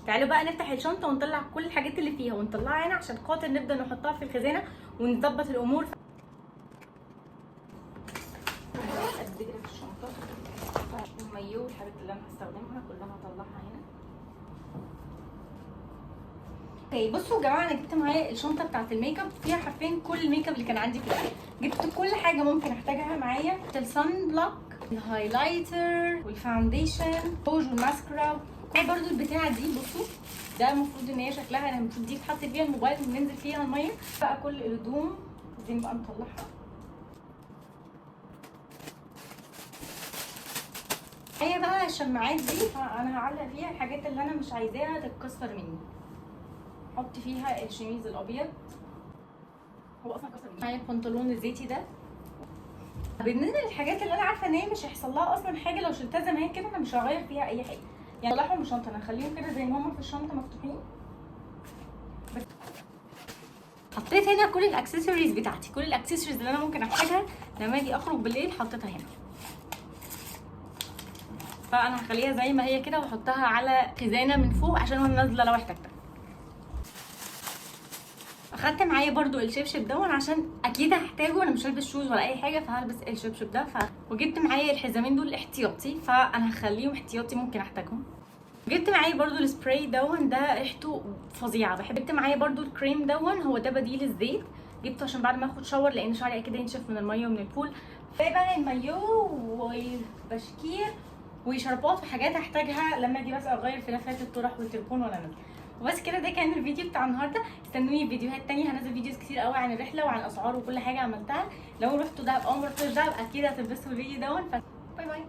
تعالوا بقى نفتح الشنطه ونطلع كل الحاجات اللي فيها ونطلعها هنا عشان خاطر نبدا نحطها في الخزانه ونظبط الامور. قد كده في الشنطه المايو والحاجات اللي انا هستخدمها كلها هطلعها هنا. اوكي بصوا يا جماعه، انا جبت معايا الشنطه بتاعت الميك اب، فيها حرفيا كل الميك اب اللي كان عندي فيها. جبت كل حاجه ممكن احتاجها معايا، الصن بلوك، الهايلايتر والفاونديشن والماسكارا. معايا برضو البتاعه دي، بصوا ده المفروض ان هي شكلها انا المفروض دي تحط فيها الموبايل وننزل فيها الميه. بقى كل الهدوم دي بقى نطلعها. هي بقى الشماعات دي انا هعلق فيها الحاجات اللي انا مش عايزاها تتكسر مني. احط فيها الشميز الابيض، هو اصلا كسر مني. معايا البنطلون الزيتي ده. بالنسبه للحاجات اللي انا عارفه ان هي مش هيحصل لها اصلا حاجه لو شلتها زي ما هي كده، انا مش هغير فيها اي حاجه، يعني اطلعهم من الشنطه، انا هخليهم كده زي ما هم في الشنطه مفتوحين. بس حطيت هنا كل الاكسسوارز بتاعتي، كل الاكسسوارز اللي انا ممكن احتاجها لما اجي اخرج بالليل حطيتها هنا. فانا هخليها زي ما هي كده واحطها على خزانه من فوق عشان وانا نازله لو احتجتها. اخدت معايا برضو الشبشب دون عشان اكيد هحتاجه، انا مش هلبس شوز ولا اي حاجه فهلبس الشبشب ده. وجبت معايا الحزامين دول احتياطي، فانا هخليهم احتياطي ممكن احتاجهم. جبت معايا برضو السبراي دون، ده ريحته فظيعه بحب. جبت معايا برضو الكريم دون، هو ده بديل الزيت، جبته عشان بعد ما اخد شاور لان شعري اكيد هينشف من الميه ومن البول. بقى المايو والبشكير وشربات وحاجات هحتاجها لما اجي بس اغير في لفات الطرح والتليفون وانا نازله. وبس كده، ده كان الفيديو بتاع النهارده. استنوني فيديوهات تانية، هنزل فيديوز كتير قوي عن الرحله وعن الاسعار وكل حاجه عملتها. لو رحتوا دهب او ما رحتوش دهب اكيد هتلبسوا الفيديو دون. باي باي.